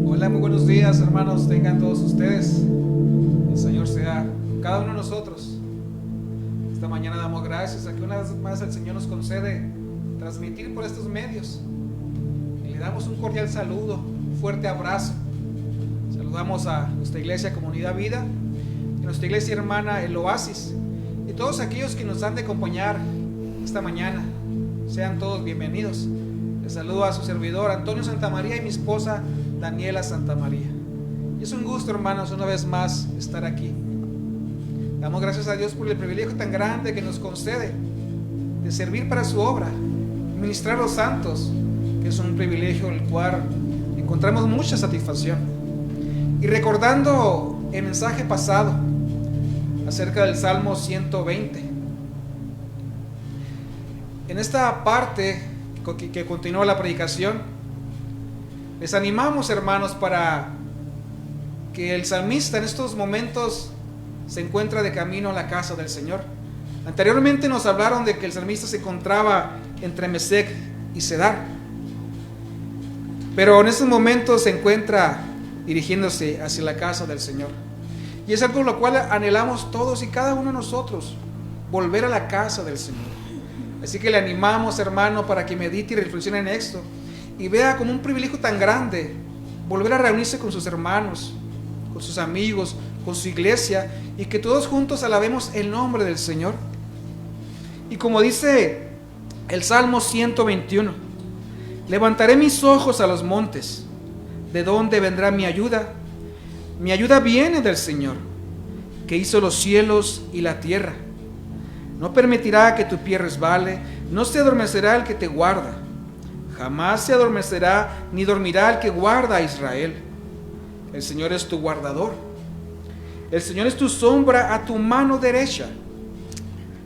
Hola, muy buenos días, hermanos, tengan todos ustedes. El Señor sea con cada uno de nosotros. Esta mañana damos gracias a que una vez más el Señor nos concede transmitir por estos medios. Y le damos un cordial saludo, un fuerte abrazo. Saludamos a nuestra iglesia Comunidad Vida, a nuestra iglesia hermana El Oasis, y todos aquellos que nos han de acompañar esta mañana. Sean todos bienvenidos. Les saludo a su servidor Antonio Santamaría y mi esposa Daniela Santamaría. Y es un gusto, hermanos, una vez más estar aquí. Damos gracias a Dios por el privilegio tan grande que nos concede de servir para su obra, ministrar a los santos, que es un privilegio el cual encontramos mucha satisfacción. Y recordando el mensaje pasado acerca del Salmo 120, en esta parte que continúa la predicación, les animamos, hermanos, para que el salmista en estos momentos se encuentra de camino a la casa del Señor. Anteriormente nos hablaron de que el salmista se encontraba entre Mesec y Cedar, pero en estos momentos se encuentra dirigiéndose hacia la casa del Señor. Y es algo lo cual anhelamos todos y cada uno de nosotros, volver a la casa del Señor. Así que le animamos, hermano, para que medite y reflexione en esto y vea como un privilegio tan grande volver a reunirse con sus hermanos, con sus amigos, con su iglesia, y que todos juntos alabemos el nombre del Señor. Y como dice el Salmo 121, levantaré mis ojos a los montes, ¿de dónde vendrá mi ayuda? Mi ayuda viene del Señor, que hizo los cielos y la tierra. No permitirá que tu pie resbale, no se adormecerá el que te guarda. Jamás se adormecerá ni dormirá el que guarda a Israel. El Señor es tu guardador. El Señor es tu sombra a tu mano derecha.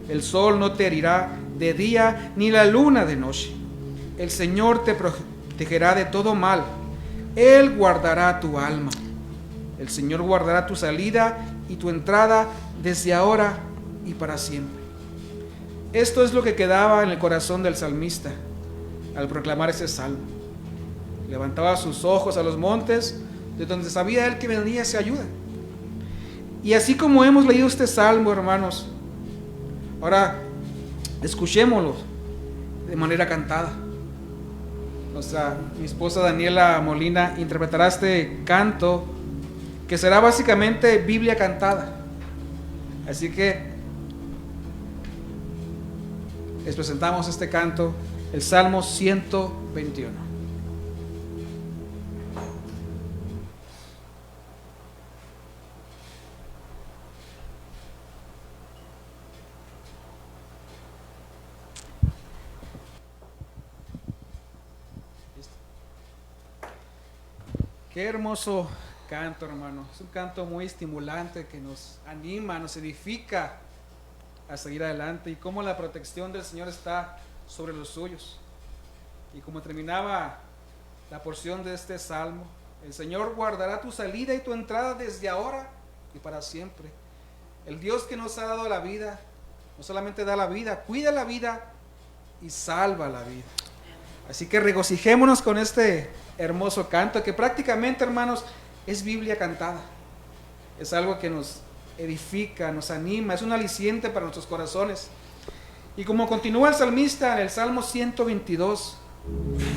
El sol no te herirá de día ni la luna de noche. El Señor te protegerá de todo mal. Él guardará tu alma. El Señor guardará tu salida y tu entrada desde ahora y para siempre. Esto es lo que quedaba en el corazón del salmista al proclamar ese salmo. Levantaba sus ojos a los montes, de donde sabía él que venía esa ayuda. Y así como hemos leído este salmo, hermanos, ahora escuchémoslo de manera cantada. Mi esposa Daniela Molina interpretará este canto, que será básicamente Biblia cantada. Así que les presentamos este canto, el Salmo 121. Qué hermoso canto, hermano. Es un canto muy estimulante que nos anima, nos edifica a seguir adelante, y cómo la protección del Señor está sobre los suyos. Y como terminaba la porción de este salmo, el Señor guardará tu salida y tu entrada desde ahora y para siempre. El Dios que nos ha dado la vida, no solamente da la vida, cuida la vida y salva la vida. Así que regocijémonos con este hermoso canto, que prácticamente, hermanos, es Biblia cantada. Es algo que nos edifica, nos anima, es un aliciente para nuestros corazones. Y como continúa el salmista en el Salmo 122,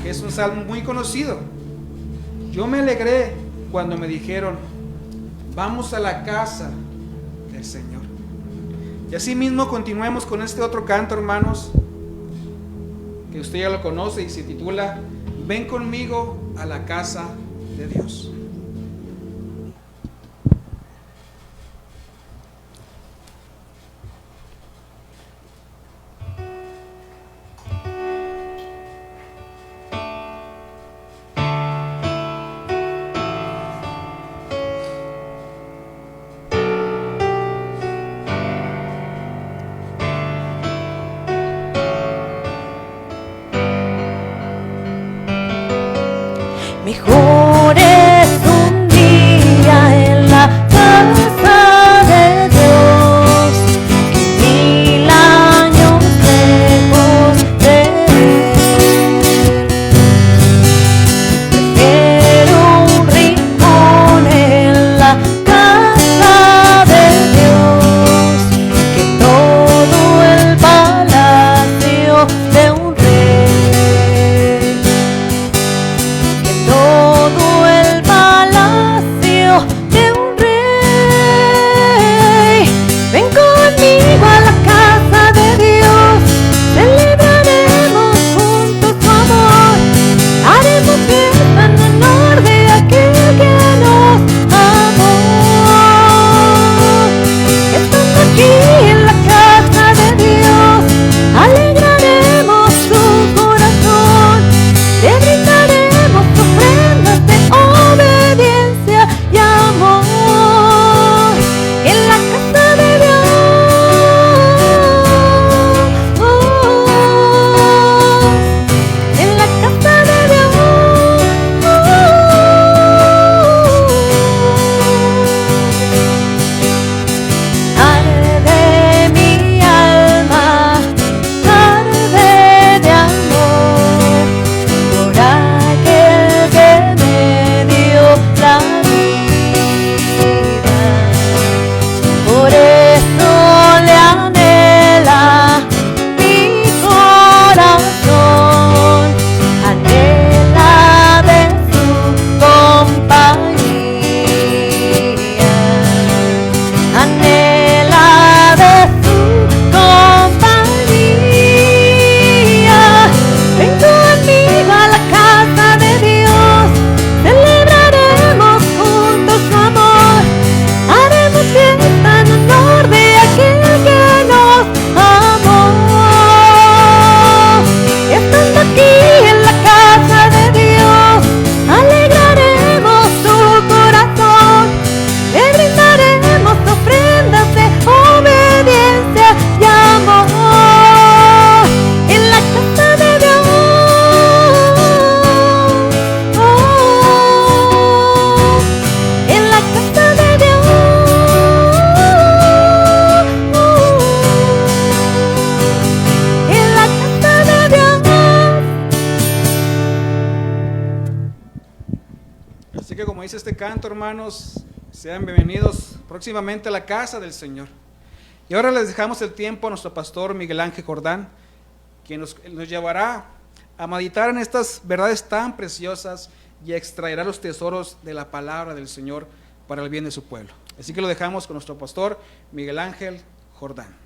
que es un salmo muy conocido: yo me alegré cuando me dijeron, vamos a la casa del Señor. Y así mismo continuemos con este otro canto, hermanos, que usted ya lo conoce y se titula Ven conmigo a la casa de Dios. Mejor es un día en la casa de Dios que 1000 años lejos de Él. Prefiero Así que como dice este canto, hermanos, sean bienvenidos próximamente a la casa del Señor. Y ahora les dejamos el tiempo a nuestro pastor Miguel Ángel Jordán, quien nos llevará a meditar en estas verdades tan preciosas y extraerá los tesoros de la palabra del Señor para el bien de su pueblo. Así que lo dejamos con nuestro pastor Miguel Ángel Jordán.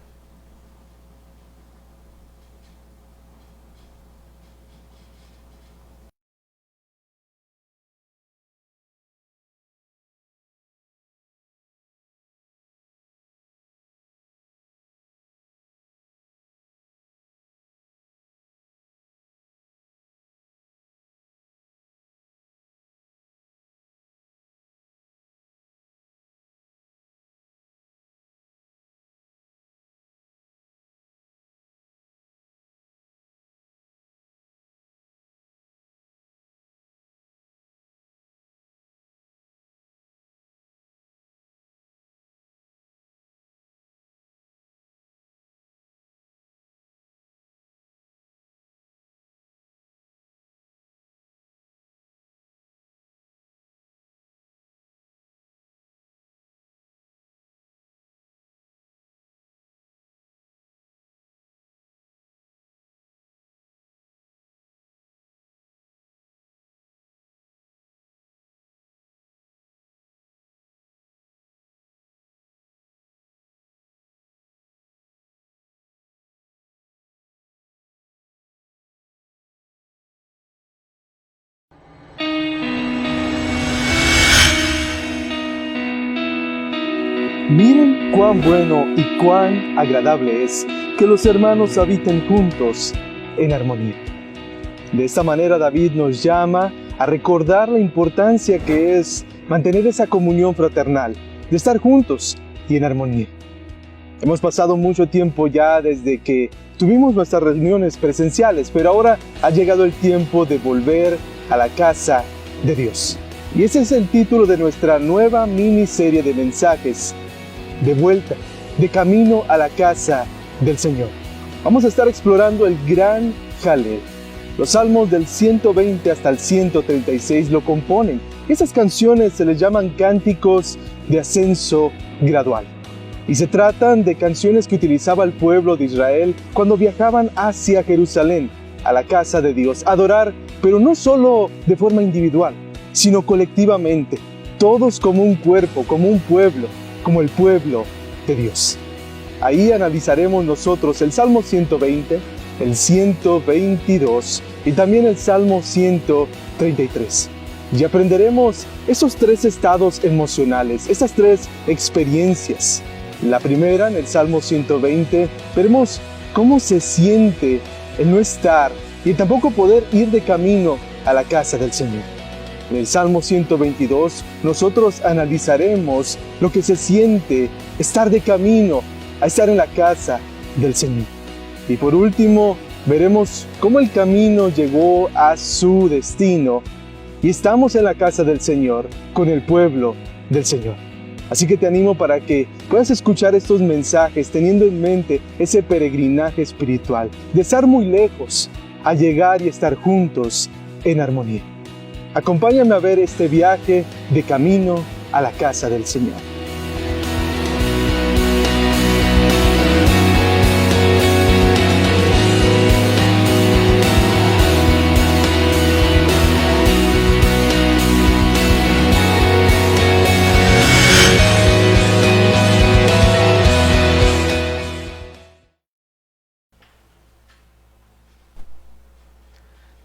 Miren cuán bueno y cuán agradable es que los hermanos habiten juntos en armonía. De esta manera David nos llama a recordar la importancia que es mantener esa comunión fraternal, de estar juntos y en armonía. Hemos pasado mucho tiempo ya desde que tuvimos nuestras reuniones presenciales, pero ahora ha llegado el tiempo de volver a la casa de Dios. Y ese es el título de nuestra nueva miniserie de mensajes, de vuelta, de camino a la casa del Señor. Vamos a estar explorando el gran Jalel. Los salmos del 120 hasta el 136 lo componen. Esas canciones se les llaman cánticos de ascenso gradual. Y se tratan de canciones que utilizaba el pueblo de Israel cuando viajaban hacia Jerusalén, a la casa de Dios, a adorar, pero no solo de forma individual, sino colectivamente, todos como un cuerpo, como un pueblo, como el pueblo de Dios. Ahí analizaremos nosotros el Salmo 120, el 122 y también el Salmo 133. Y aprenderemos esos tres estados emocionales, esas tres experiencias. La primera, en el Salmo 120, veremos cómo se siente el no estar y tampoco poder ir de camino a la casa del Señor. En el Salmo 122, nosotros analizaremos lo que se siente estar de camino a estar en la casa del Señor. Y por último, veremos cómo el camino llegó a su destino y estamos en la casa del Señor con el pueblo del Señor. Así que te animo para que puedas escuchar estos mensajes teniendo en mente ese peregrinaje espiritual, de estar muy lejos a llegar y estar juntos en armonía. Acompáñame a ver este viaje de camino a la casa del Señor.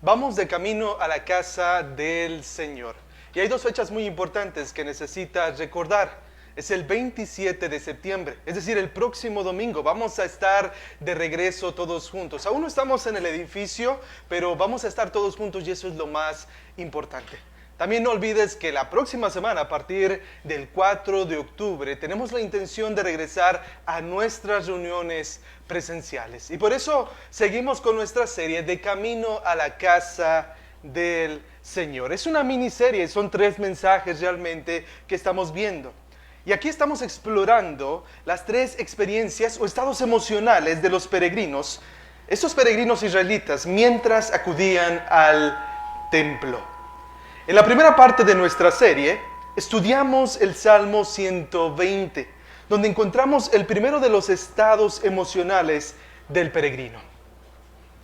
Vamos de camino a la casa del Señor. Y hay dos fechas muy importantes que necesitas recordar. Es el 27 de septiembre, es decir, el próximo domingo. Vamos a estar de regreso todos juntos. Aún no estamos en el edificio, pero vamos a estar todos juntos y eso es lo más importante. También no olvides que la próxima semana, a partir del 4 de octubre, tenemos la intención de regresar a nuestras reuniones presenciales. Y por eso seguimos con nuestra serie de Camino a la Casa del Señor. Es una miniserie, son 3 mensajes realmente que estamos viendo. Y aquí estamos explorando las 3 experiencias o estados emocionales de los peregrinos, esos peregrinos israelitas, mientras acudían al templo. En la primera parte de nuestra serie, estudiamos el Salmo 120, donde encontramos el primero de los estados emocionales del peregrino.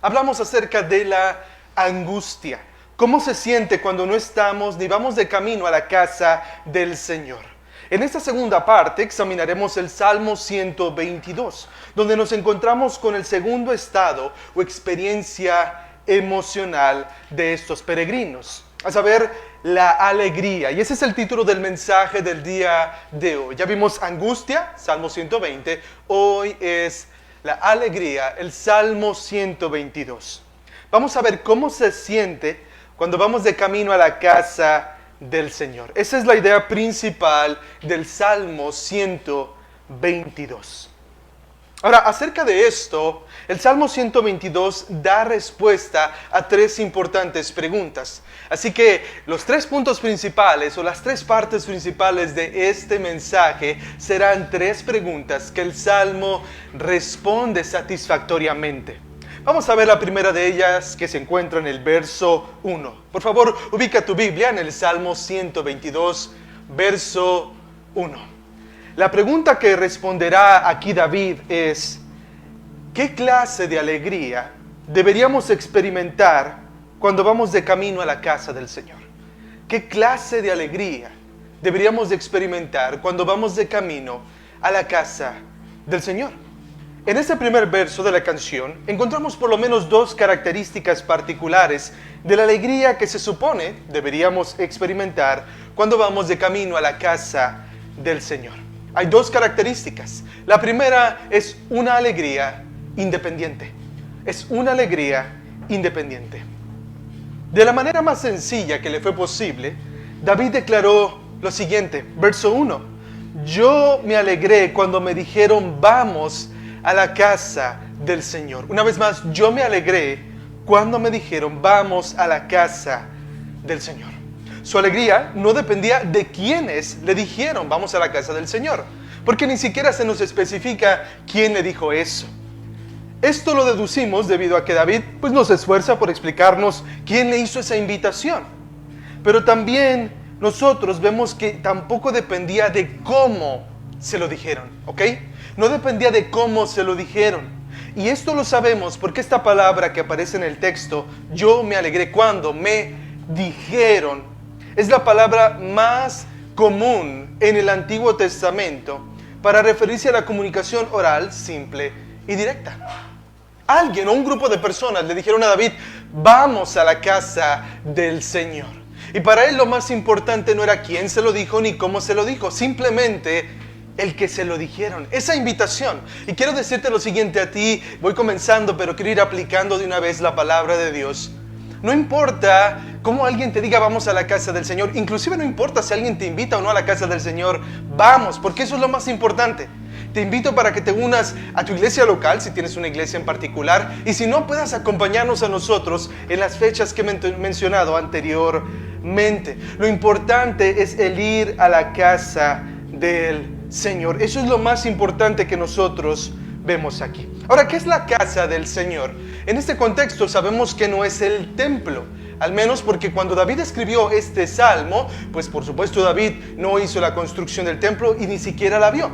Hablamos acerca de la angustia, cómo se siente cuando no estamos ni vamos de camino a la casa del Señor. En esta segunda parte examinaremos el Salmo 122, donde nos encontramos con el segundo estado o experiencia emocional de estos peregrinos, a saber, la alegría. Y ese es el título del mensaje del día de hoy. Ya vimos angustia, Salmo 120, hoy es la alegría, el Salmo 122. Vamos a ver cómo se siente cuando vamos de camino a la casa del Señor. Esa es la idea principal del Salmo 122. Ahora, acerca de esto, el Salmo 122 da respuesta a tres importantes preguntas. Así que los 3 puntos principales o las 3 partes principales de este mensaje serán 3 preguntas que el Salmo responde satisfactoriamente. Vamos a ver la primera de ellas que se encuentra en el verso 1. Por favor, ubica tu Biblia en el Salmo 122, verso 1. La pregunta que responderá aquí David es: ¿qué clase de alegría deberíamos experimentar cuando vamos de camino a la casa del Señor? ¿Qué clase de alegría deberíamos de experimentar cuando vamos de camino a la casa del Señor? En este primer verso de la canción encontramos por lo menos 2 características particulares de la alegría que se supone deberíamos experimentar cuando vamos de camino a la casa del Señor. Hay 2 características. La primera es una alegría independiente. Es una alegría independiente. De la manera más sencilla que le fue posible, David declaró lo siguiente, verso 1. Yo me alegré cuando me dijeron, vamos a la casa del Señor. Una vez más, yo me alegré cuando me dijeron, vamos a la casa del Señor. Su alegría no dependía de quienes le dijeron, vamos a la casa del Señor, porque ni siquiera se nos especifica quién le dijo eso. Esto lo deducimos debido a que David nos esfuerza por explicarnos quién le hizo esa invitación. Pero también nosotros vemos que tampoco dependía de cómo se lo dijeron, ¿ok? No dependía de cómo se lo dijeron. Y esto lo sabemos porque esta palabra que aparece en el texto, yo me alegré cuando me dijeron, es la palabra más común en el Antiguo Testamento para referirse a la comunicación oral simple y directa. Alguien o un grupo de personas le dijeron a David, vamos a la casa del Señor. Y para él lo más importante no era quién se lo dijo ni cómo se lo dijo, simplemente el que se lo dijeron, esa invitación. Y quiero decirte lo siguiente a ti, voy comenzando, pero quiero ir aplicando de una vez la palabra de Dios. No importa cómo alguien te diga vamos a la casa del Señor, inclusive no importa si alguien te invita o no a la casa del Señor, vamos, porque eso es lo más importante. Te invito para que te unas a tu iglesia local, si tienes una iglesia en particular, y si no, puedas acompañarnos a nosotros en las fechas que he mencionado anteriormente. Lo importante es el ir a la casa del Señor. Eso es lo más importante que nosotros vemos aquí. Ahora, ¿qué es la casa del Señor? En este contexto sabemos que no es el templo, al menos porque cuando David escribió este salmo, pues por supuesto David no hizo la construcción del templo y ni siquiera la vio.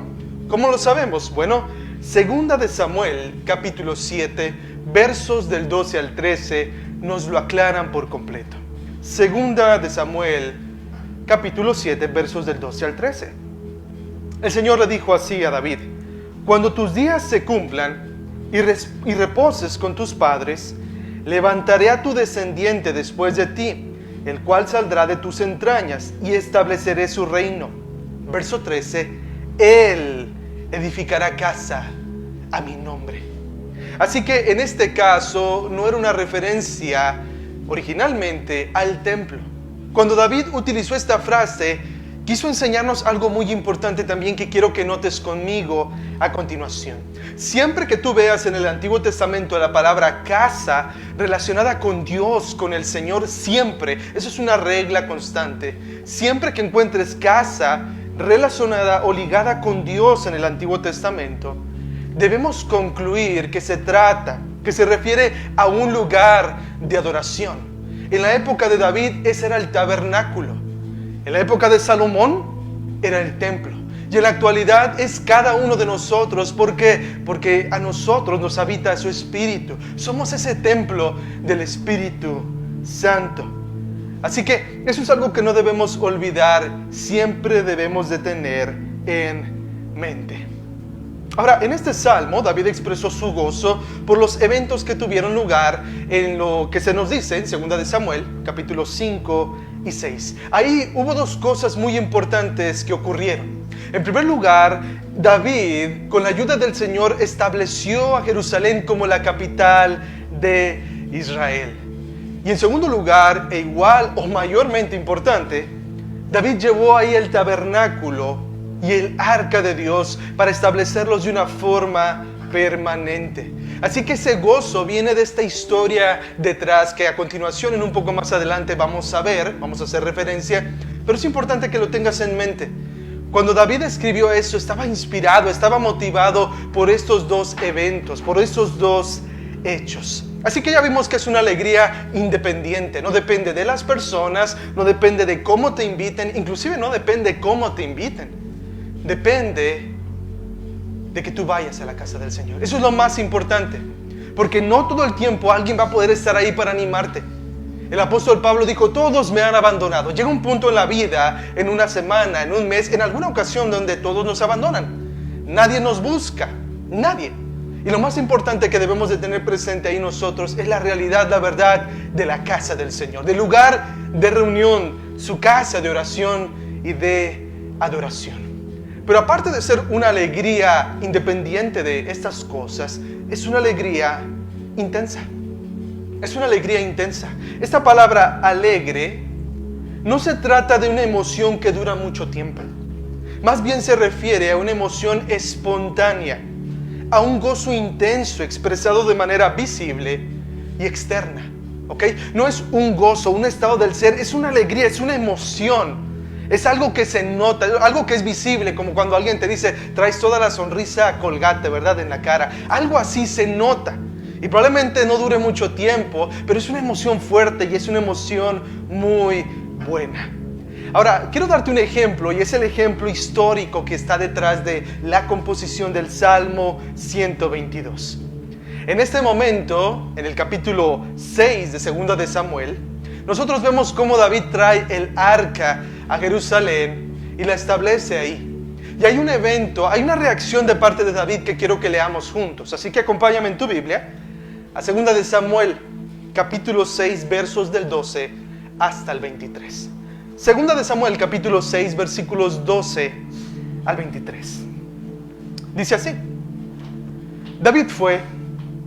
¿Cómo lo sabemos? Bueno, segunda de Samuel, capítulo 7, versos del 12 al 13, nos lo aclaran por completo. Segunda de Samuel, capítulo 7, versos del 12 al 13. El Señor le dijo así a David, cuando tus días se cumplan y reposes con tus padres, levantaré a tu descendiente después de ti, el cual saldrá de tus entrañas, y estableceré su reino. Verso 13, Él edificará casa a mi nombre. Así que en este caso no era una referencia originalmente al templo. Cuando David utilizó esta frase, quiso enseñarnos algo muy importante también que quiero que notes conmigo a continuación. Siempre que tú veas en el Antiguo Testamento la palabra casa relacionada con Dios, con el Señor, siempre, eso es una regla constante, siempre que encuentres casa relacionada o ligada con Dios en el Antiguo Testamento, debemos concluir que se refiere a un lugar de adoración. En la época de David ese era el tabernáculo. En la época de Salomón era el templo. Y en la actualidad es cada uno de nosotros. ¿Por qué? Porque a nosotros nos habita su Espíritu. Somos ese templo del Espíritu Santo. Así que eso es algo que no debemos olvidar. Siempre debemos de tener en mente. Ahora, en este salmo, David expresó su gozo por los eventos que tuvieron lugar en lo que se nos dice en 2 de Samuel, capítulos 5 y 6. Ahí hubo dos cosas muy importantes que ocurrieron. En primer lugar, David, con la ayuda del Señor, estableció a Jerusalén como la capital de Israel. Y en segundo lugar, e igual o mayormente importante, David llevó ahí el tabernáculo y el arca de Dios para establecerlos de una forma permanente. Así que ese gozo viene de esta historia detrás, que a continuación, en un poco más adelante, vamos a ver, vamos a hacer referencia, pero es importante que lo tengas en mente. Cuando David escribió eso, estaba inspirado, estaba motivado por estos dos eventos, por estos dos hechos. Así que ya vimos que es una alegría independiente, no depende de las personas, no depende de cómo te inviten, inclusive no depende cómo te inviten. Depende de que tú vayas a la casa del Señor. Eso es lo más importante, porque no todo el tiempo alguien va a poder estar ahí para animarte. El apóstol Pablo dijo: todos me han abandonado. Llega un punto en la vida, en una semana, en un mes, en alguna ocasión donde todos nos abandonan. Nadie nos busca, nadie. Y lo más importante que debemos de tener presente ahí nosotros es la realidad, la verdad de la casa del Señor, del lugar de reunión, su casa de oración y de adoración. Pero aparte de ser una alegría independiente de estas cosas, es una alegría intensa. Es una alegría intensa. Esta palabra alegre no se trata de una emoción que dura mucho tiempo. Más bien se refiere a una emoción espontánea, a un gozo intenso expresado de manera visible y externa. ¿Ok? No es un gozo, un estado del ser, es una alegría, es una emoción. Es algo que se nota, algo que es visible, como cuando alguien te dice: traes toda la sonrisa Colgate, ¿verdad?, en la cara. Algo así se nota. Y probablemente no dure mucho tiempo, pero es una emoción fuerte y es una emoción muy buena. Ahora, quiero darte un ejemplo, y es el ejemplo histórico que está detrás de la composición del Salmo 122. En este momento, en el capítulo 6 de 2 de Samuel, nosotros vemos cómo David trae el arca a Jerusalén y la establece ahí. Y hay un evento, hay una reacción de parte de David que quiero que leamos juntos. Así que acompáñame en tu Biblia a 2 de Samuel, capítulo 6, versos del 12 hasta el 23. 2 de Samuel, capítulo 6, versículos 12 al 23. Dice así: David fue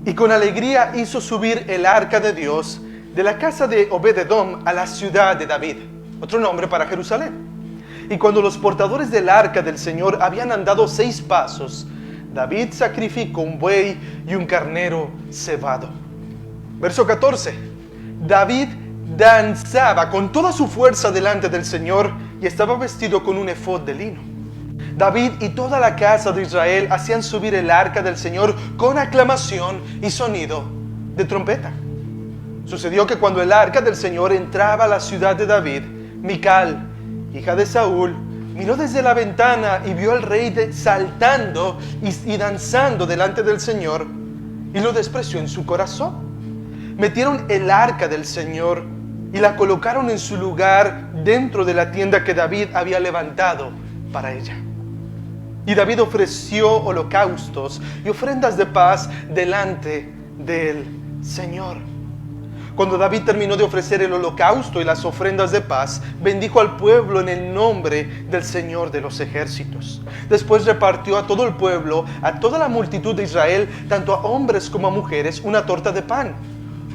y con alegría hizo subir el arca de Dios de la casa de Obed-edom a la ciudad de David, otro nombre para Jerusalén. Y cuando los portadores del arca del Señor habían andado 6 pasos, David sacrificó un buey y un carnero cebado. Verso 14. David danzaba con toda su fuerza delante del Señor y estaba vestido con un efod de lino. David y toda la casa de Israel hacían subir el arca del Señor con aclamación y sonido de trompeta. Sucedió que cuando el arca del Señor entraba a la ciudad de David, Mical, hija de Saúl, miró desde la ventana y vio al rey saltando y danzando delante del Señor, y lo despreció en su corazón. Metieron el arca del Señor y la colocaron en su lugar dentro de la tienda que David había levantado para ella. Y David ofreció holocaustos y ofrendas de paz delante del Señor. Cuando David terminó de ofrecer el holocausto y las ofrendas de paz, bendijo al pueblo en el nombre del Señor de los ejércitos. Después repartió a todo el pueblo, a toda la multitud de Israel, tanto a hombres como a mujeres, una torta de pan,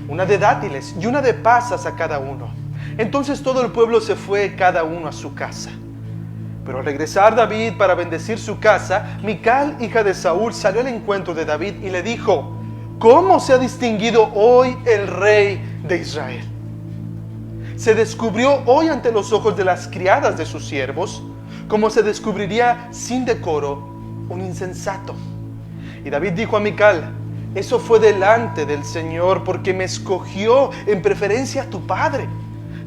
una de dátiles y una de pasas a cada uno. Entonces todo el pueblo se fue, cada uno a su casa. Pero al regresar David para bendecir su casa, Mical, hija de Saúl, salió al encuentro de David y le dijo: ¿cómo se ha distinguido hoy el rey de Israel? Se descubrió hoy ante los ojos de las criadas de sus siervos, como se descubriría sin decoro un insensato. Y David dijo a Mical: Eso fue delante del Señor, porque me escogió en preferencia a tu padre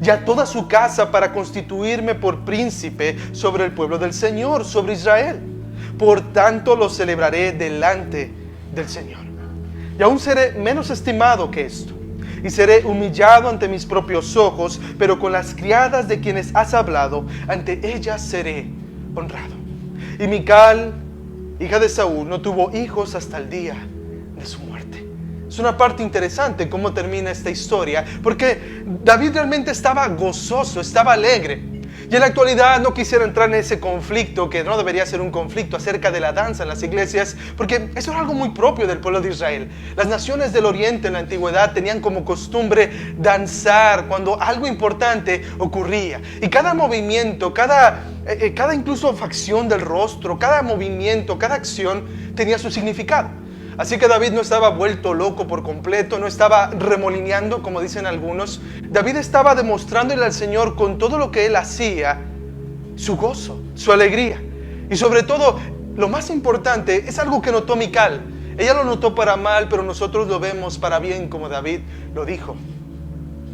y a toda su casa para constituirme por príncipe sobre el pueblo del Señor, sobre Israel. Por tanto lo celebraré delante del Señor. Y aún seré menos estimado que esto, y seré humillado ante mis propios ojos, pero con las criadas de quienes has hablado, ante ellas seré honrado. Y Mical, hija de Saúl, no tuvo hijos hasta el día de su muerte. Es una parte interesante cómo termina esta historia, porque David realmente estaba gozoso, estaba alegre. Y en la actualidad no quisiera entrar en ese conflicto, que no debería ser un conflicto, acerca de la danza en las iglesias, porque eso era algo muy propio del pueblo de Israel. Las naciones del oriente en la antigüedad tenían como costumbre danzar cuando algo importante ocurría. Y cada movimiento, cada incluso facción del rostro, cada movimiento, cada acción tenía su significado. Así que David no estaba vuelto loco por completo, no estaba remolineando, como dicen algunos. David estaba demostrándole al Señor con todo lo que él hacía, su gozo, su alegría. Y sobre todo, lo más importante, es algo que notó Mical. Ella lo notó para mal, pero nosotros lo vemos para bien, como David lo dijo.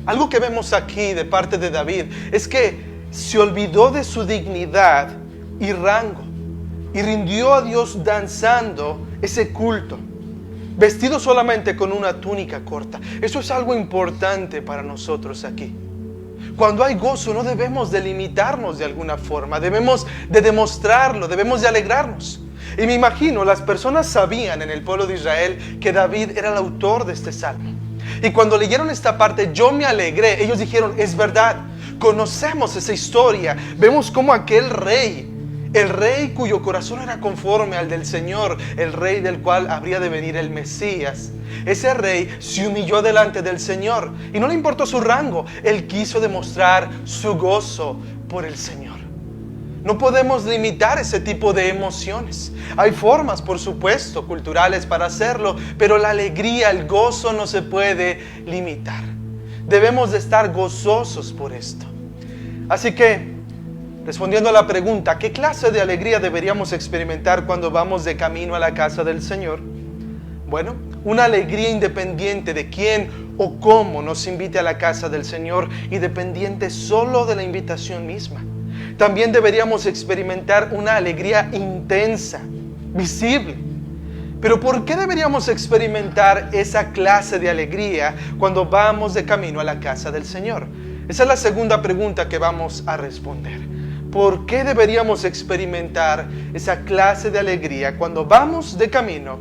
Algo que vemos aquí de parte de David es que se olvidó de su dignidad y rango y rindió a Dios danzando ese culto, vestido solamente con una túnica corta. Eso es algo importante para nosotros aquí. Cuando hay gozo no debemos de limitarnos de alguna forma, debemos de demostrarlo, debemos de alegrarnos. Y me imagino, las personas sabían en el pueblo de Israel que David era el autor de este salmo. Y cuando leyeron esta parte, yo me alegré. Ellos dijeron, es verdad, conocemos esa historia. Vemos cómo aquel rey, el rey cuyo corazón era conforme al del Señor, el rey del cual habría de venir el Mesías, ese rey se humilló delante del Señor y no le importó su rango. Él quiso demostrar su gozo por el Señor. No podemos limitar ese tipo de emociones. Hay formas, por supuesto, culturales para hacerlo, pero la alegría, el gozo no se puede limitar. Debemos de estar gozosos por esto. Así que, respondiendo a la pregunta, ¿qué clase de alegría deberíamos experimentar cuando vamos de camino a la casa del Señor? Bueno, una alegría independiente de quién o cómo nos invite a la casa del Señor y dependiente solo de la invitación misma. También deberíamos experimentar una alegría intensa, visible. Pero ¿por qué deberíamos experimentar esa clase de alegría cuando vamos de camino a la casa del Señor? Esa es la segunda pregunta que vamos a responder. ¿Por qué deberíamos experimentar esa clase de alegría cuando vamos de camino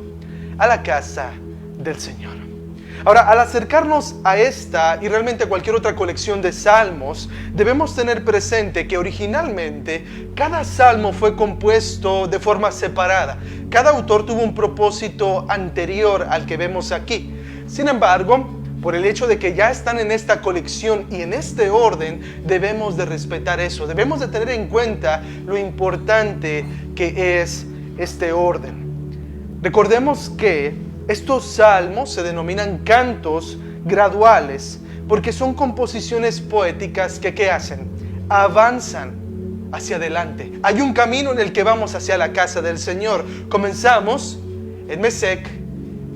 a la casa del Señor? Ahora, al acercarnos a esta y realmente a cualquier otra colección de salmos, debemos tener presente que originalmente cada salmo fue compuesto de forma separada. Cada autor tuvo un propósito anterior al que vemos aquí. Sin embargo, por el hecho de que ya están en esta colección y en este orden, debemos de respetar eso. Debemos de tener en cuenta lo importante que es este orden. Recordemos que estos salmos se denominan cantos graduales porque son composiciones poéticas que ¿qué hacen? Avanzan hacia adelante. Hay un camino en el que vamos hacia la casa del Señor. Comenzamos en Mesec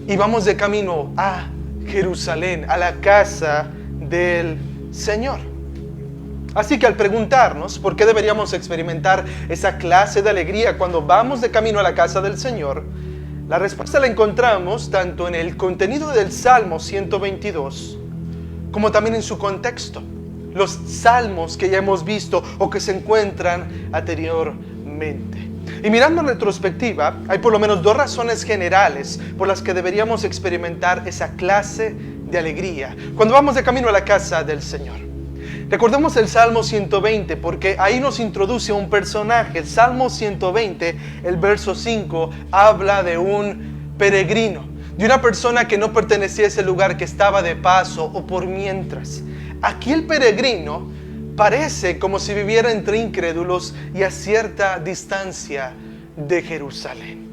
y vamos de camino a Jerusalén, a la casa del Señor. Así que al preguntarnos por qué deberíamos experimentar esa clase de alegría cuando vamos de camino a la casa del Señor, la respuesta la encontramos tanto en el contenido del Salmo 122 como también en su contexto, los salmos que ya hemos visto o que se encuentran anteriormente. Y mirando en retrospectiva, hay por lo menos dos razones generales por las que deberíamos experimentar esa clase de alegría cuando vamos de camino a la casa del Señor. Recordemos el Salmo 120 porque ahí nos introduce a un personaje. El Salmo 120, el verso 5, habla de un peregrino, de una persona que no pertenecía a ese lugar, que estaba de paso o por mientras. Aquí el peregrino parece como si viviera entre incrédulos y a cierta distancia de Jerusalén.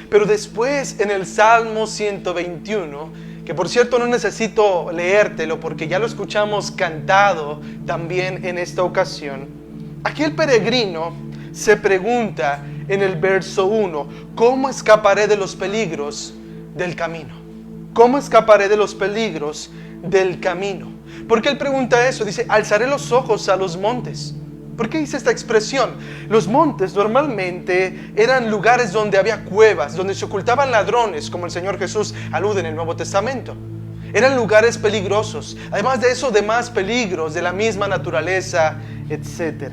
Pero después en el Salmo 121, que por cierto no necesito leértelo porque ya lo escuchamos cantado también en esta ocasión, aquí el peregrino se pregunta en el verso 1, ¿cómo escaparé de los peligros del camino? ¿cómo escaparé de los peligros del camino? ¿Por qué él pregunta eso? Dice, alzaré los ojos a los montes. ¿Por qué dice esta expresión? Los montes normalmente eran lugares donde había cuevas, donde se ocultaban ladrones, como el Señor Jesús alude en el Nuevo Testamento. Eran lugares peligrosos. Además de eso, demás peligros de la misma naturaleza, etc.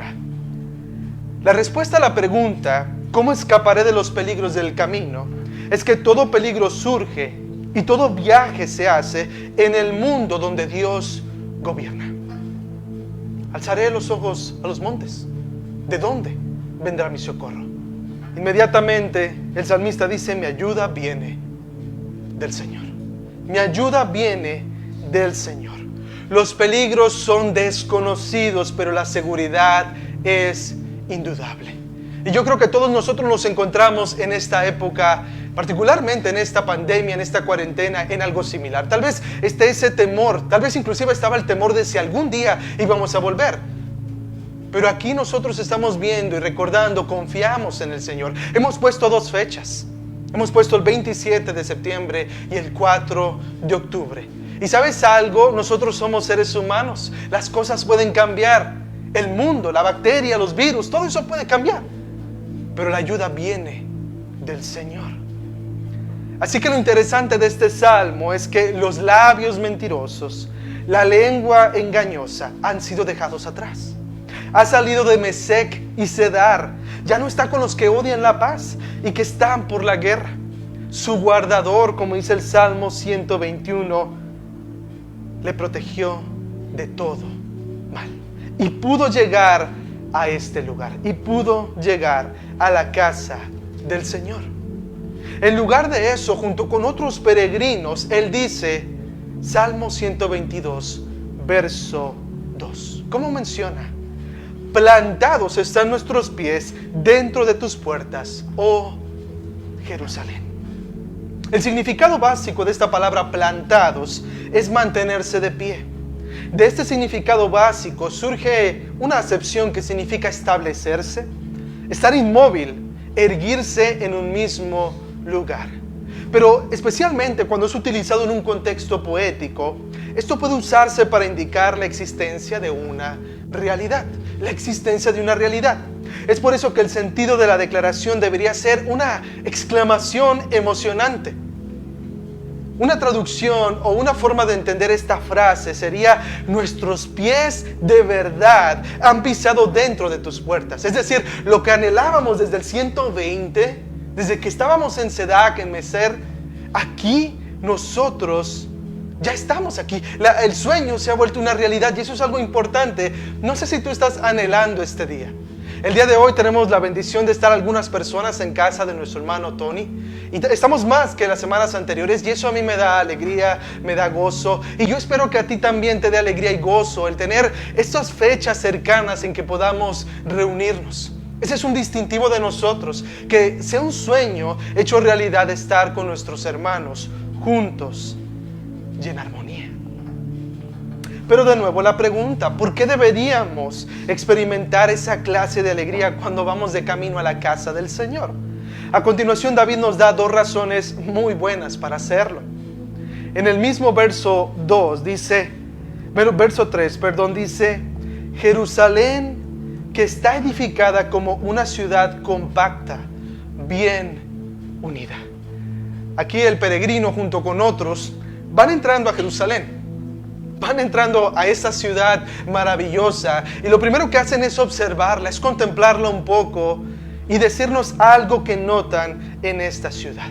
La respuesta a la pregunta, ¿cómo escaparé de los peligros del camino?, es que todo peligro surge y todo viaje se hace en el mundo donde Dios gobierna. Alzaré los ojos a los montes. ¿De dónde vendrá mi socorro? Inmediatamente el salmista dice, mi ayuda viene del Señor. Mi ayuda viene del Señor. Los peligros son desconocidos, pero la seguridad es indudable. Y yo creo que todos nosotros nos encontramos en esta época, particularmente en esta pandemia, en esta cuarentena, en algo similar. Tal vez esté ese temor, tal vez inclusive estaba el temor de si algún día íbamos a volver. Pero aquí nosotros estamos viendo y recordando, confiamos en el Señor. Hemos puesto 2 fechas. Hemos puesto el 27 de septiembre y el 4 de octubre. Y ¿sabes algo? Nosotros somos seres humanos. Las cosas pueden cambiar. El mundo, la bacteria, los virus, todo eso puede cambiar. Pero la ayuda viene del Señor. Así que lo interesante de este salmo es que los labios mentirosos, la lengua engañosa han sido dejados atrás. Ha salido de Mesec y Cedar. Ya no está con los que odian la paz y que están por la guerra. Su guardador, como dice el Salmo 121, le protegió de todo mal. Y pudo llegar a este lugar. Y pudo llegar a la casa del Señor. En lugar de eso, junto con otros peregrinos, él dice, Salmo 122, verso 2. ¿Cómo menciona? Plantados están nuestros pies dentro de tus puertas, oh Jerusalén. El significado básico de esta palabra plantados es mantenerse de pie. De este significado básico surge una acepción que significa establecerse, estar inmóvil, erguirse en un mismo lugar. Pero especialmente cuando es utilizado en un contexto poético, esto puede usarse para indicar la existencia de una realidad. La existencia de una realidad. Es por eso que el sentido de la declaración debería ser una exclamación emocionante. Una traducción o una forma de entender esta frase sería: nuestros pies de verdad han pisado dentro de tus puertas. Es decir, lo que anhelábamos desde el 120, desde que estábamos en Sedac, en Meser, aquí nosotros ya estamos aquí. El sueño se ha vuelto una realidad y eso es algo importante. No sé si tú estás anhelando este día. El día de hoy tenemos la bendición de estar algunas personas en casa de nuestro hermano Tony. Y estamos más que las semanas anteriores y eso a mí me da alegría, me da gozo. Y yo espero que a ti también te dé alegría y gozo el tener estas fechas cercanas en que podamos reunirnos. Ese es un distintivo de nosotros, que sea un sueño hecho realidad estar con nuestros hermanos juntos y en armonía. Pero de nuevo la pregunta, ¿por qué deberíamos experimentar esa clase de alegría cuando vamos de camino a la casa del Señor? A continuación David nos da 2 razones muy buenas para hacerlo. En el mismo verso 3, dice: Jerusalén, que está edificada como una ciudad compacta, bien unida. Aquí el peregrino junto con otros van entrando a Jerusalén. Van entrando a esa ciudad maravillosa y lo primero que hacen es observarla, es contemplarla un poco y decirnos algo que notan en esta ciudad.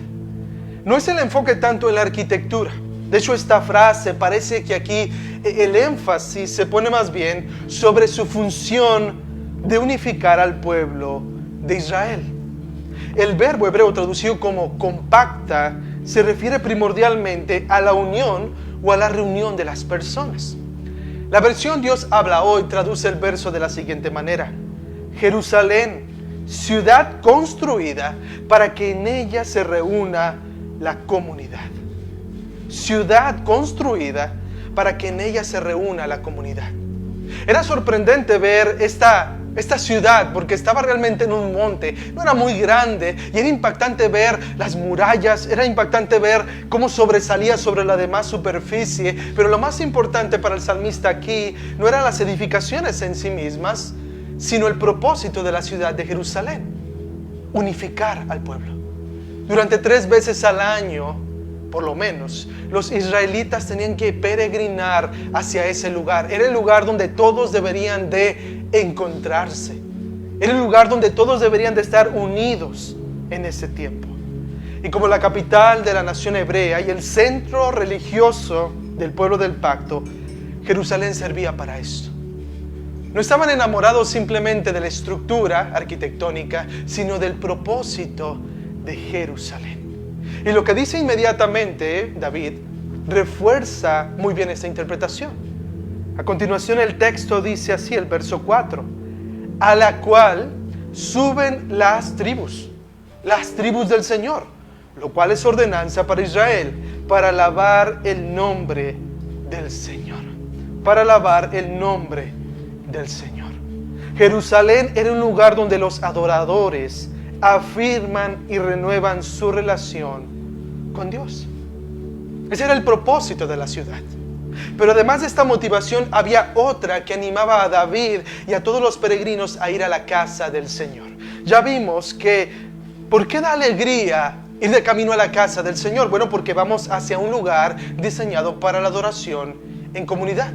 No es el enfoque tanto en la arquitectura. De hecho, esta frase parece que aquí el énfasis se pone más bien sobre su función de unificar al pueblo de Israel. El verbo hebreo traducido como compacta se refiere primordialmente a la unión o a la reunión de las personas. La versión Dios habla hoy traduce el verso de la siguiente manera: Jerusalén, ciudad construida para que en ella se reúna la comunidad. Ciudad construida para que en ella se reúna la comunidad. Era sorprendente ver esta esta ciudad, porque estaba realmente en un monte, no era muy grande y era impactante ver las murallas, era impactante ver cómo sobresalía sobre la demás superficie, pero lo más importante para el salmista aquí no eran las edificaciones en sí mismas, sino el propósito de la ciudad de Jerusalén: unificar al pueblo. Durante 3 veces al año, por lo menos, los israelitas tenían que peregrinar hacia ese lugar. Era el lugar donde todos deberían de encontrarse. Era el lugar donde todos deberían de estar unidos en ese tiempo. Y como la capital de la nación hebrea y el centro religioso del pueblo del pacto, Jerusalén servía para esto. No estaban enamorados simplemente de la estructura arquitectónica, sino del propósito de Jerusalén. Y lo que dice inmediatamente David refuerza muy bien esta interpretación. A continuación el texto dice así, el verso 4: a la cual suben las tribus del Señor, lo cual es ordenanza para Israel, para alabar el nombre del Señor. Para alabar el nombre del Señor. Jerusalén era un lugar donde los adoradores afirman y renuevan su relación con Dios. Ese era el propósito de la ciudad. Pero además de esta motivación, había otra que animaba a David y a todos los peregrinos a ir a la casa del Señor. Ya vimos que, ¿por qué da alegría ir de camino a la casa del Señor? Bueno, porque vamos hacia un lugar diseñado para la adoración en comunidad.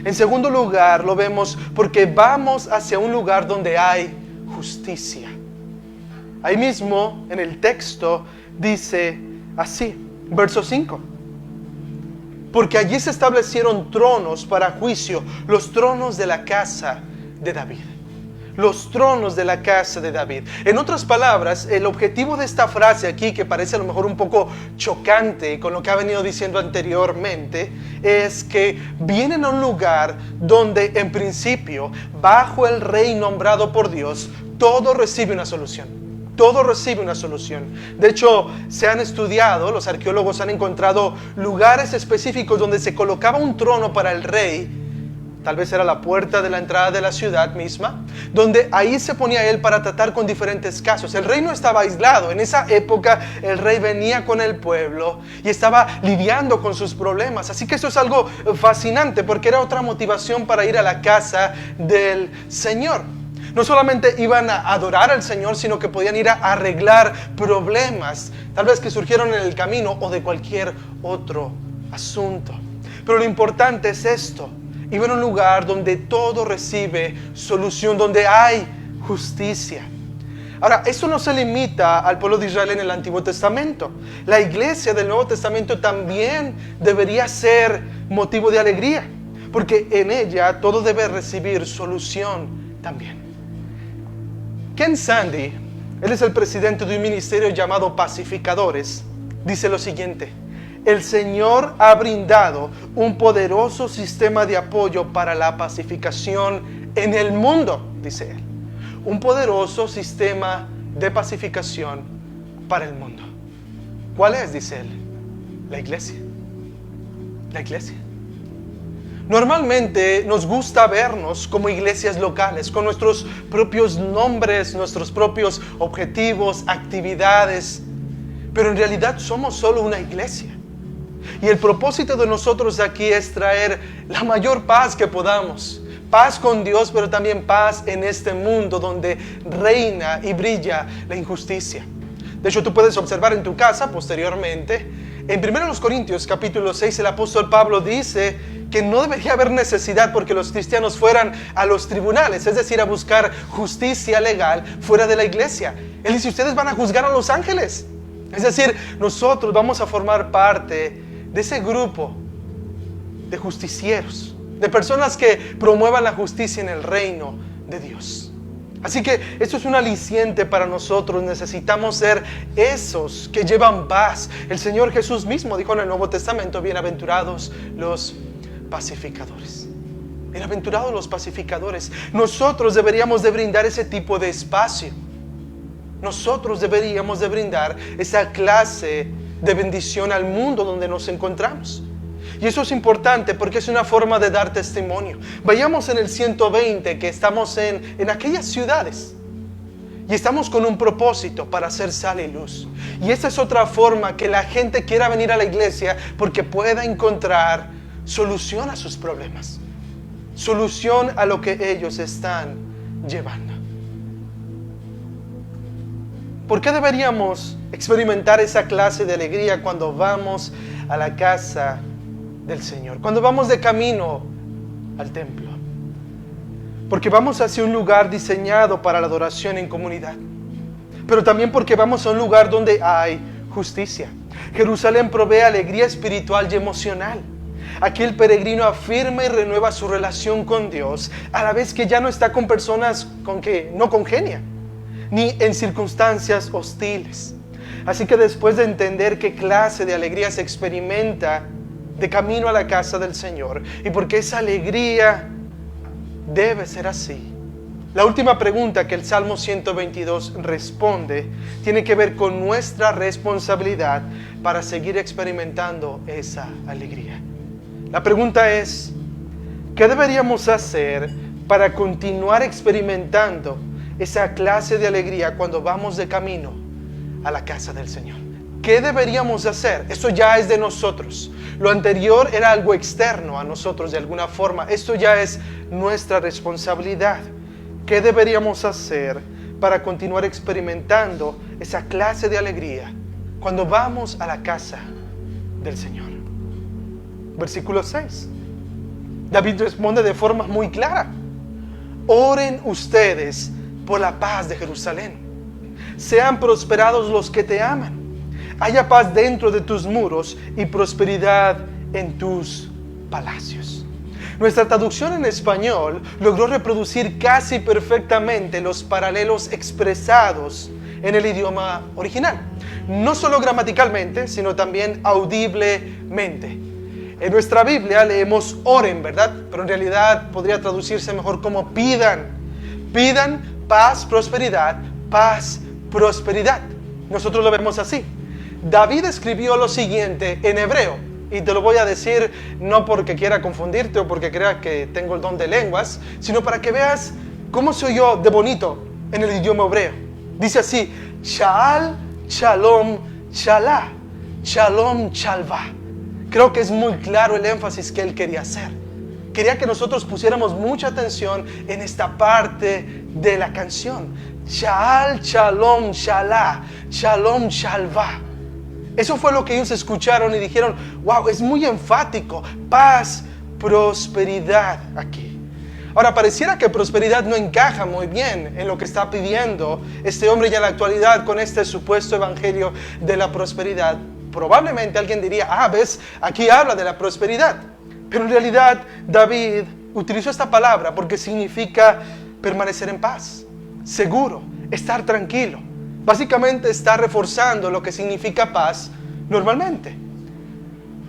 En segundo lugar, lo vemos porque vamos hacia un lugar donde hay justicia. Ahí mismo, en el texto, dice así, verso 5. Porque allí se establecieron tronos para juicio, los tronos de la casa de David. Los tronos de la casa de David. En otras palabras, el objetivo de esta frase aquí, que parece a lo mejor un poco chocante con lo que ha venido diciendo anteriormente, es que vienen a un lugar donde en principio, bajo el rey nombrado por Dios, todo recibe una solución. Todo recibe una solución. De hecho, se han estudiado, los arqueólogos han encontrado lugares específicos donde se colocaba un trono para el rey. Tal vez era la puerta de la entrada de la ciudad misma, donde ahí se ponía él para tratar con diferentes casos. El rey no estaba aislado. En esa época el rey venía con el pueblo y estaba lidiando con sus problemas. Así que eso es algo fascinante, porque era otra motivación para ir a la casa del Señor. No solamente iban a adorar al Señor, sino que podían ir a arreglar problemas, tal vez que surgieron en el camino o de cualquier otro asunto. Pero lo importante es esto: iban a un lugar donde todo recibe solución, donde hay justicia. Ahora, eso no se limita al pueblo de Israel en el Antiguo Testamento. La iglesia del Nuevo Testamento también debería ser motivo de alegría, porque en ella todo debe recibir solución también. Ken Sande, él es el presidente de un ministerio llamado Pacificadores, dice lo siguiente: el Señor ha brindado un poderoso sistema de apoyo para la pacificación en el mundo, dice él. Un poderoso sistema de pacificación para el mundo. ¿Cuál es? Dice él. La iglesia. La iglesia. Normalmente nos gusta vernos como iglesias locales, con nuestros propios nombres, nuestros propios objetivos, actividades, pero en realidad somos solo una iglesia. Y el propósito de nosotros aquí es traer la mayor paz que podamos. Paz con Dios, pero también paz en este mundo donde reina y brilla la injusticia. De hecho, tú puedes observar en tu casa posteriormente, en 1 Corintios capítulo 6, el apóstol Pablo dice que no debería haber necesidad porque los cristianos fueran a los tribunales, es decir, a buscar justicia legal fuera de la iglesia. Él dice, ustedes van a juzgar a los ángeles. Es decir, nosotros vamos a formar parte de ese grupo de justicieros, de personas que promuevan la justicia en el reino de Dios. Así que esto es un aliciente para nosotros. Necesitamos ser esos que llevan paz. El Señor Jesús mismo dijo en el Nuevo Testamento, bienaventurados los pacificadores. Bienaventurados los pacificadores. Nosotros deberíamos de brindar ese tipo de espacio. Nosotros deberíamos de brindar esa clase de bendición al mundo donde nos encontramos. Y eso es importante porque es una forma de dar testimonio. Vayamos en el 120 que estamos en aquellas ciudades. Y estamos con un propósito para hacer sal y luz. Y esa es otra forma que la gente quiera venir a la iglesia porque pueda encontrar solución a sus problemas. Solución a lo que ellos están llevando. ¿Por qué deberíamos experimentar esa clase de alegría cuando vamos a la casa del Señor? Cuando vamos de camino al templo. Porque vamos hacia un lugar diseñado para la adoración en comunidad. Pero también porque vamos a un lugar donde hay justicia. Jerusalén provee alegría espiritual y emocional. Aquí el peregrino afirma y renueva su relación con Dios, a la vez que ya no está con personas con que no congenia, ni en circunstancias hostiles. Así que después de entender qué clase de alegría se experimenta de camino a la casa del Señor, y porque esa alegría debe ser así, la última pregunta que el Salmo 122 responde tiene que ver con nuestra responsabilidad para seguir experimentando esa alegría. La pregunta es, ¿qué deberíamos hacer para continuar experimentando esa clase de alegría cuando vamos de camino a la casa del Señor? ¿Qué deberíamos hacer? Eso ya es de nosotros. Lo anterior era algo externo a nosotros de alguna forma. Esto ya es nuestra responsabilidad. ¿Qué deberíamos hacer para continuar experimentando esa clase de alegría cuando vamos a la casa del Señor? Versículo 6. David responde de forma muy clara. Oren ustedes por la paz de Jerusalén. Sean prosperados los que te aman. Haya paz dentro de tus muros y prosperidad en tus palacios. Nuestra traducción en español logró reproducir casi perfectamente los paralelos expresados en el idioma original. No solo gramaticalmente, sino también audiblemente. En nuestra Biblia leemos oren, ¿verdad? Pero en realidad podría traducirse mejor como pidan. Pidan paz, prosperidad, paz, prosperidad. Nosotros lo vemos así. David escribió lo siguiente en hebreo, y te lo voy a decir no porque quiera confundirte o porque crea que tengo el don de lenguas, sino para que veas cómo soy yo de bonito en el idioma hebreo. Dice así, Sha'al, Shalom, Shalá, Shalom, Shalva. Creo que es muy claro el énfasis que él quería hacer. Quería que nosotros pusiéramos mucha atención en esta parte de la canción. Sha'al, Shalom, Shalá, Shalom, Shalva. Eso fue lo que ellos escucharon y dijeron, wow, es muy enfático, paz, prosperidad aquí. Ahora, pareciera que prosperidad no encaja muy bien en lo que está pidiendo este hombre ya en la actualidad con este supuesto evangelio de la prosperidad. Probablemente alguien diría, ves, aquí habla de la prosperidad. Pero en realidad David utilizó esta palabra porque significa permanecer en paz, seguro, estar tranquilo. Básicamente está reforzando lo que significa paz normalmente.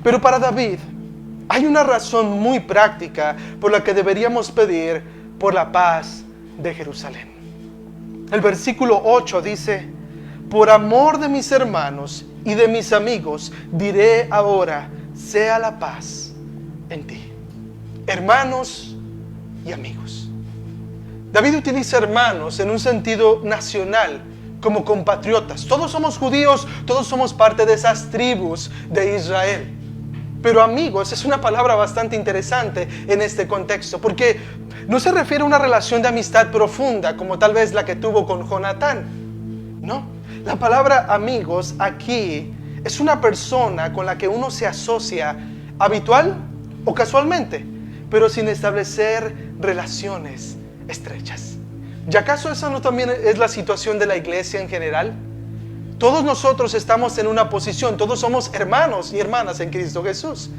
Pero para David hay una razón muy práctica por la que deberíamos pedir por la paz de Jerusalén. El versículo 8 dice, por amor de mis hermanos y de mis amigos, diré ahora, sea la paz en ti. Hermanos y amigos. David utiliza hermanos en un sentido nacional, como compatriotas. Todos somos judíos, todos somos parte de esas tribus de Israel. Pero amigos es una palabra bastante interesante en este contexto, porque no se refiere a una relación de amistad profunda, como tal vez la que tuvo con Jonatán. No, la palabra amigos aquí es una persona con la que uno se asocia habitual o casualmente, pero sin establecer relaciones estrechas. ¿Y acaso esa no también es la situación de la iglesia en general? Todos nosotros estamos en una posición, todos somos hermanos y hermanas en Cristo Jesús,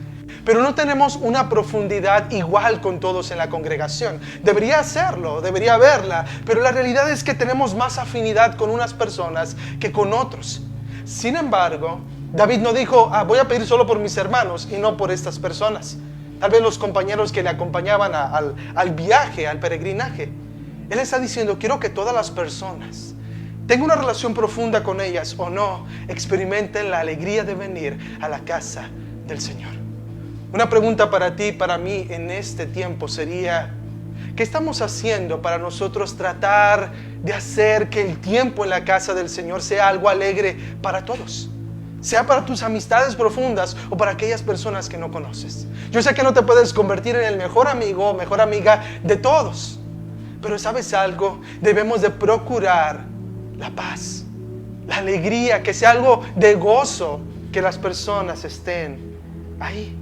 pero no tenemos una profundidad igual con todos en la congregación. Debería hacerlo, debería haberla, pero la realidad es que tenemos más afinidad con unas personas que con otros. Sin embargo, David no dijo, voy a pedir solo por mis hermanos y no por estas personas. Tal vez los compañeros que le acompañaban al viaje, al peregrinaje. Él está diciendo, quiero que todas las personas, tenga una relación profunda con ellas o no, experimenten la alegría de venir a la casa del Señor. Una pregunta para ti y para mí en este tiempo sería: ¿qué estamos haciendo para nosotros tratar de hacer que el tiempo en la casa del Señor sea algo alegre para todos? Sea para tus amistades profundas o para aquellas personas que no conoces. Yo sé que no te puedes convertir en el mejor amigo o mejor amiga de todos, pero ¿sabes algo? Debemos de procurar la paz, la alegría, que sea algo de gozo, que las personas estén ahí.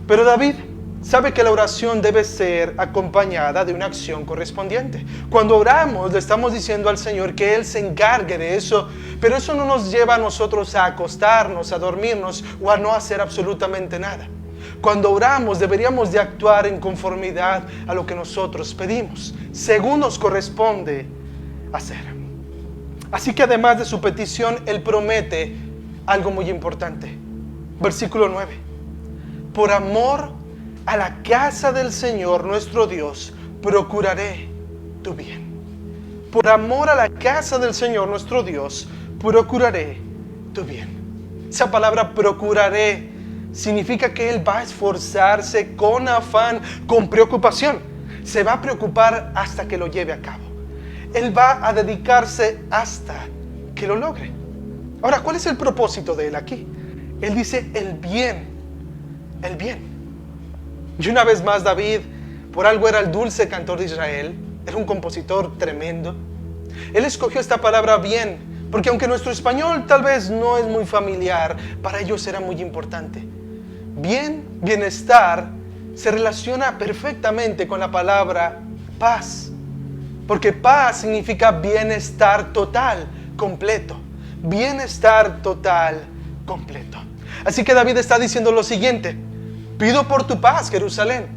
Pero David sabe que la oración debe ser acompañada de una acción correspondiente. Cuando oramos, le estamos diciendo al Señor que Él se encargue de eso, pero eso no nos lleva a nosotros a acostarnos, a dormirnos o a no hacer absolutamente nada. Cuando oramos, deberíamos de actuar en conformidad a lo que nosotros pedimos, según nos corresponde hacer. Así que además de su petición, Él promete algo muy importante. Versículo 9. Por amor a la casa del Señor nuestro Dios, procuraré tu bien. Por amor a la casa del Señor nuestro Dios, procuraré tu bien. Esa palabra procuraré significa que Él va a esforzarse con afán, con preocupación. Se va a preocupar hasta que lo lleve a cabo. Él va a dedicarse hasta que lo logre. Ahora, ¿cuál es el propósito de Él aquí? Él dice el bien, el bien. Y una vez más David, por algo era el dulce cantor de Israel, era un compositor tremendo. Él escogió esta palabra bien, porque aunque nuestro español tal vez no es muy familiar, para ellos era muy importante. Bien, bienestar, se relaciona perfectamente con la palabra paz, porque paz significa bienestar total, completo. Bienestar total, completo. Así que David está diciendo lo siguiente: pido por tu paz, Jerusalén.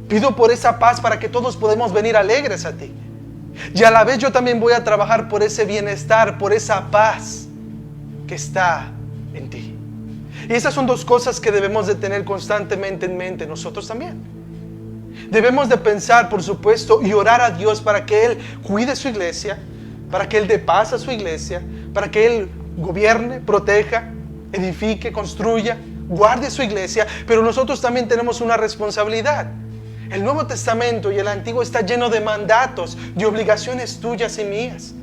Pido por esa paz para que todos podamos venir alegres a ti. Y a la vez yo también voy a trabajar por ese bienestar, por esa paz que está en ti. Y esas son dos cosas que debemos de tener constantemente en mente nosotros también. Debemos de pensar, por supuesto, y orar a Dios para que Él cuide su iglesia, para que Él dé paz a su iglesia, para que Él gobierne, proteja, edifique, construya, guarde su iglesia. Pero nosotros también tenemos una responsabilidad. El Nuevo Testamento y el Antiguo está lleno de mandatos, de obligaciones tuyas y mías,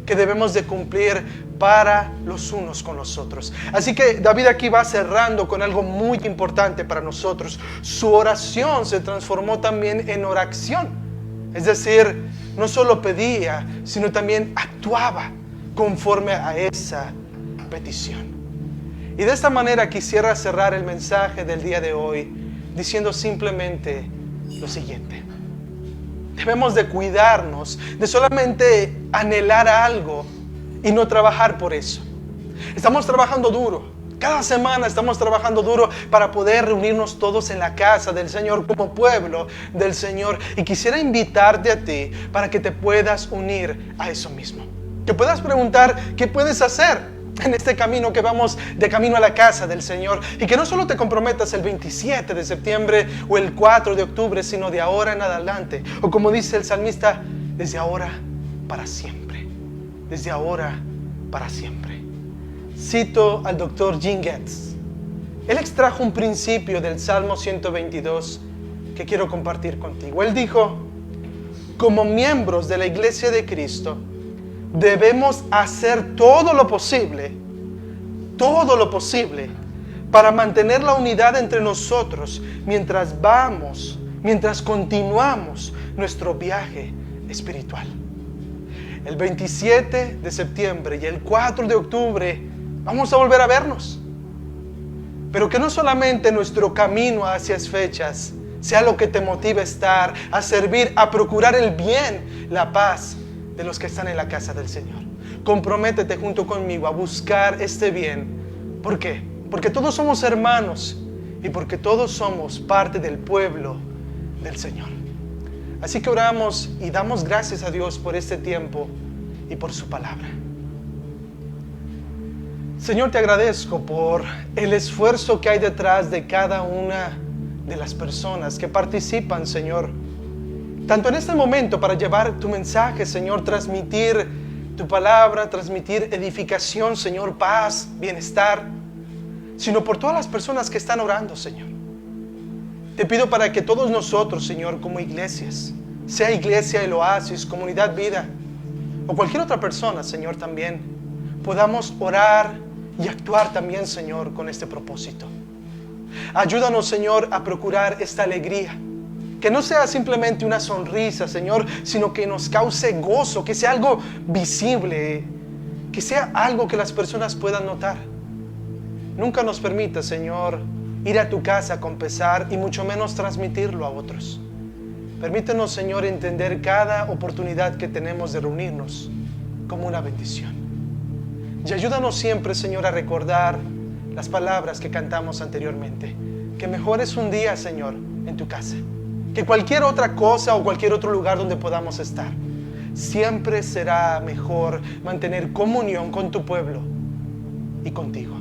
que debemos de cumplir para los unos con los otros. Así que David aquí va cerrando con algo muy importante para nosotros. Su oración se transformó también en oración. Es decir, no solo pedía, sino también actuaba conforme a esa petición. Y de esta manera quisiera cerrar el mensaje del día de hoy diciendo simplemente lo siguiente: debemos de cuidarnos de solamente anhelar algo y no trabajar por eso. Estamos trabajando duro. Cada semana estamos trabajando duro para poder reunirnos todos en la casa del Señor como pueblo del Señor. Y quisiera invitarte a ti para que te puedas unir a eso mismo. Que puedas preguntar qué puedes hacer en este camino que vamos de camino a la casa del Señor. Y que no solo te comprometas el 27 de septiembre o el 4 de octubre, sino de ahora en adelante. O como dice el salmista, desde ahora para siempre. Desde ahora para siempre. Cito al doctor Jim Getz. Él extrajo un principio del Salmo 122 que quiero compartir contigo. Él dijo: como miembros de la Iglesia de Cristo, debemos hacer todo lo posible para mantener la unidad entre nosotros mientras continuamos nuestro viaje espiritual. El 27 de septiembre y el 4 de octubre vamos a volver a vernos. Pero que no solamente nuestro camino hacia esas fechas sea lo que te motive a estar, a servir, a procurar el bien, la paz de los que están en la casa del Señor. Comprométete junto conmigo a buscar este bien. ¿Por qué? Porque todos somos hermanos y porque todos somos parte del pueblo del Señor. Así que oramos y damos gracias a Dios por este tiempo y por su palabra. Señor, te agradezco por el esfuerzo que hay detrás de cada una de las personas que participan, Señor, tanto en este momento para llevar tu mensaje, Señor, transmitir tu palabra, transmitir edificación, Señor, paz, bienestar, sino por todas las personas que están orando, Señor. Te pido para que todos nosotros, Señor, como iglesias, sea Iglesia El Oasis, Comunidad Vida, o cualquier otra persona, Señor, también, podamos orar y actuar también, Señor, con este propósito. Ayúdanos, Señor, a procurar esta alegría. Que no sea simplemente una sonrisa, Señor, sino que nos cause gozo, que sea algo visible, que sea algo que las personas puedan notar. Nunca nos permita, Señor, ir a tu casa con pesar y mucho menos transmitirlo a otros. Permítenos, Señor, entender cada oportunidad que tenemos de reunirnos como una bendición. Y ayúdanos siempre, Señor, a recordar las palabras que cantamos anteriormente. Que mejor es un día, Señor, en tu casa, que cualquier otra cosa o cualquier otro lugar donde podamos estar. Siempre será mejor mantener comunión con tu pueblo y contigo.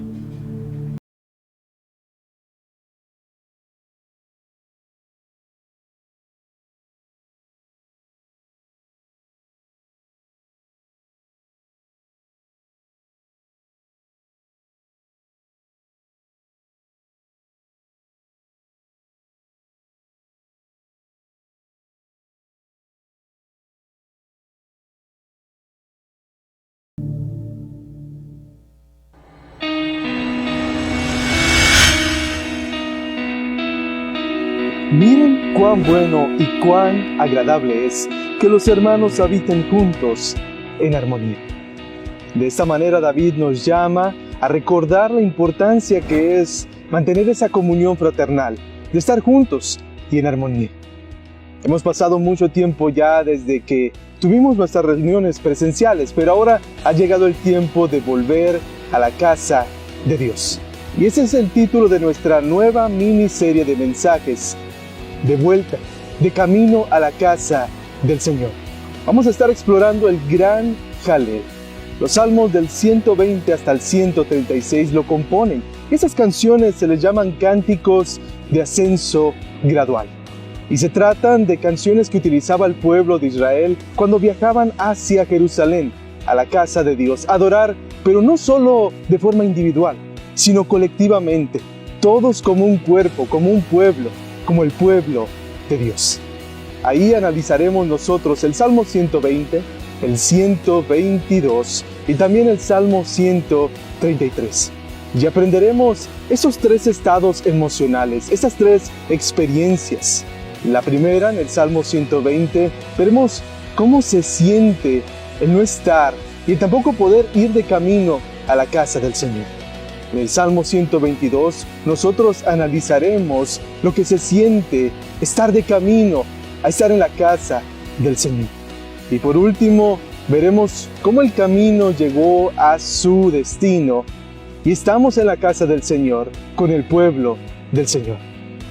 Miren cuán bueno y cuán agradable es que los hermanos habiten juntos en armonía. De esta manera David nos llama a recordar la importancia que es mantener esa comunión fraternal, de estar juntos y en armonía. Hemos pasado mucho tiempo ya desde que tuvimos nuestras reuniones presenciales, pero ahora ha llegado el tiempo de volver a la casa de Dios. Y ese es el título de nuestra nueva miniserie de mensajes, de vuelta, de camino a la casa del Señor. Vamos a estar explorando el gran Jalel. Los salmos del 120 hasta el 136 lo componen. Esas canciones se les llaman cánticos de ascenso gradual. Y se tratan de canciones que utilizaba el pueblo de Israel cuando viajaban hacia Jerusalén, a la casa de Dios, a adorar, pero no solo de forma individual, sino colectivamente, todos como un cuerpo, como un pueblo, como el pueblo de Dios. Ahí analizaremos nosotros el Salmo 120, el 122 y también el Salmo 133. Y aprenderemos esos tres estados emocionales, esas tres experiencias. La primera, en el Salmo 120, veremos cómo se siente el no estar y tampoco poder ir de camino a la casa del Señor. En el Salmo 122, nosotros analizaremos lo que se siente estar de camino a estar en la casa del Señor. Y por último, veremos cómo el camino llegó a su destino y estamos en la casa del Señor con el pueblo del Señor.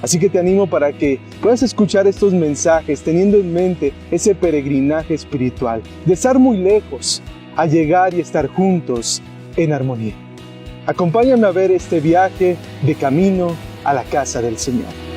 Así que te animo para que puedas escuchar estos mensajes teniendo en mente ese peregrinaje espiritual, de estar muy lejos a llegar y estar juntos en armonía. Acompáñame a ver este viaje de camino a la casa del Señor.